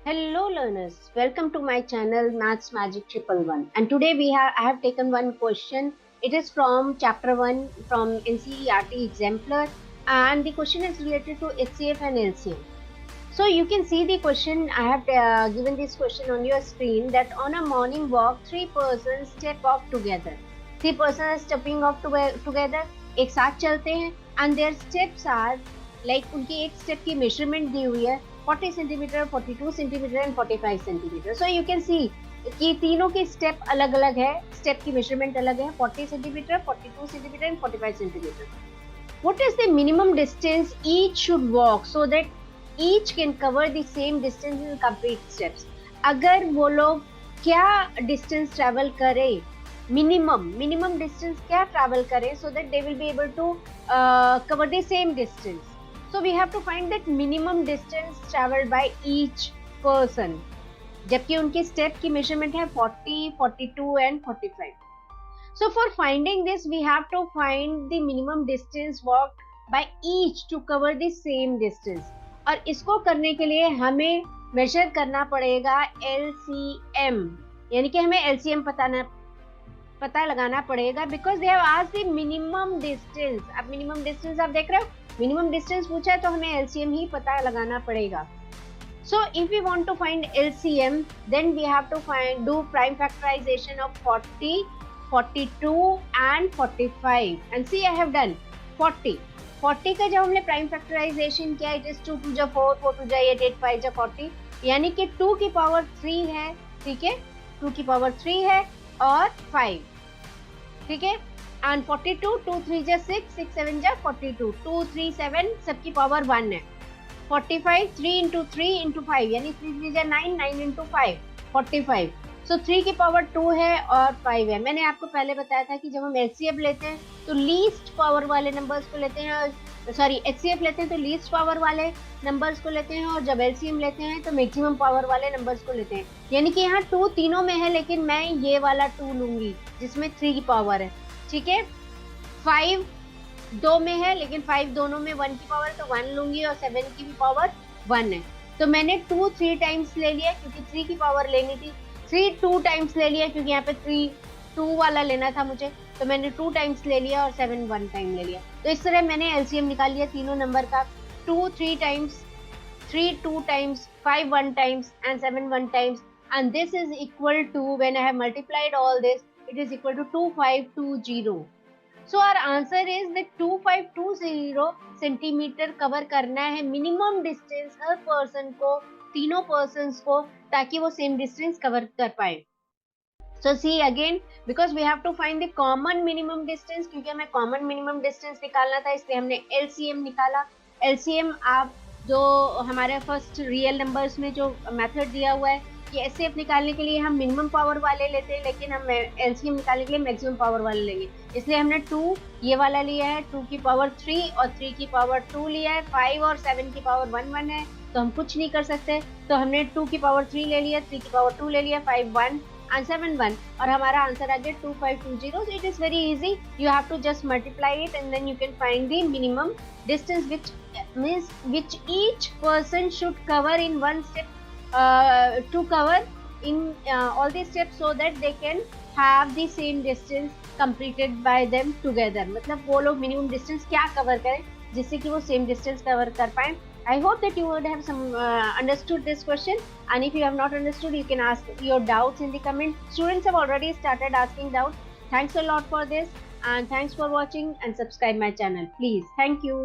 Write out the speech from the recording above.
Hello learners, welcome to my channel Maths Magic Triple One. And today I have taken one question. It is from chapter 1 from NCERT Exemplar, and the question is related to HCF and LCM. So you can see the question. I have given this question on your screen that on a morning walk, three persons step off together. Three persons are stepping off together. एक साथ चलते हैं and their steps are like उनकी एक step की measurement दी हुई है 40 centimetre, 42 centimetre and 45 centimetre. So you can see कि तीनों की स्टेप अलग अलग है, स्टेप की मेजरमेंट अलग है, 40 centimetre, 42 centimetre and 45 centimetre. What is the minimum distance each should walk so that each can cover the same distance in complete steps? अगर वो लोग क्या डिस्टेंस ट्रेवल करें, मिनिमम डिस्टेंस क्या ट्रेवल करें so that they will be able to cover the same distance. So we have to find that minimum distance traveled by each person. जबकि उनकी step की measurement है 40, 42 and 45. So for finding this, we have to find the minimum distance walked by each to cover the same distance. और इसको करने के लिए हमें measure करना पड़ेगा LCM, यानी कि हमें LCM पता लगाना पड़ेगा because they have asked the minimum distance. अब minimum distance आप देख रहे हो, मिनिमम डिस्टेंस पूछा है तो हमें एलसीएम ही पता लगाना पड़ेगा. So if we want to find LCM then we have to do prime factorisation of 40, 42 and 45. And see I have done 40 का जब हमने प्राइम फैक्टराइजेशन किया, इट इज 2 2 4, 4 2 8, 8 5 40, यानी कि 2 की पावर 3 है. ठीक है, 2 की पावर 3 है और 5. ठीक है, and 42, 2 3 जा 6, 6 7 जा 42, 2 3 7 सबकी पावर 1 है. 45 3 into 3 into 5 यानी 3 3 जा 9, 9 into 5 45. सो 3 की पावर 2 है और 5 है. मैंने आपको पहले बताया था कि जब हम एचसीएफ लेते हैं तो लीस्ट पावर वाले नंबर्स को लेते हैं, सॉरी एचसीएफ लेते हैं तो लीस्ट पावर वाले नंबर्स को लेते हैं, और जब एलसीएम लेते हैं तो मैक्सिमम पावर वाले नंबर्स को लेते हैं. यानी कि यहाँ 2 तीनों में है, लेकिन मैं ये वाला 2 लूंगी जिसमें 3 की पावर है. ठीक है, 5 2 में है लेकिन 5 दोनों में 1 की पावर, तो 1 लूंगी, और 7 की भी पावर 1 है. तो मैंने 2 3 टाइम्स ले लिया क्योंकि 3 की पावर लेनी थी. 3 2 टाइम्स ले लिया क्योंकि यहाँ पे 3 2 वाला लेना था मुझे, तो मैंने 2 टाइम्स ले लिया और 7 1 टाइम ले लिया. तो इस तरह मैंने एलसीएम निकाल लिया तीनों नंबर का. 2 3 times, 3 2 times, 5 1 times and 7 1 times, and this is equal to, when I have multiplied all this, it is equal to 2520. So our answer is that 2520 centimetre cover करना है मिनिमम डिस्टेंस हर person को, तीनों persons को, ताकि वो same distance cover कर पाए. So see again, because we have to find the common minimum distance, क्योंकि हमें common minimum distance निकालना था, इसलिए हमने LCM निकाला. LCM आप जो हमारे फर्स्ट रियल नंबर्स में जो मेथड दिया हुआ है कि एचसीएफ निकालने के लिए हम मिनिमम पावर वाले लेते हैं, लेकिन हम एलसीएम निकालने के लिए मैक्सिमम पावर वाले लेंगे, इसलिए हमने 2 ये वाला लिया है, 2 की पावर 3 और 3 की पावर 2 लिया है. 5 और 7 की पावर 1 1 है, तो हम कुछ नहीं कर सकते, तो हमने 2 की पावर 3 ले लिया, 3 की पावर 2 ले लिया, 5 1 and 7 1, और हमारा आंसर आ गया 2520. So it is very easy, you have to just multiply it and then you can find the minimum distance, which means which each person should cover in one step, to cover in all these steps so that they can have the same distance completed by them together. मतलब वो लोग minimum distance क्या cover करें जिससे कि वो same distance cover कर पाएं. I hope that you would have some understood this question, and if you have not understood, you can ask your doubts in the comment. Students have already started asking doubts. Thanks a lot for this, and thanks for watching, and subscribe my channel, please. Thank you.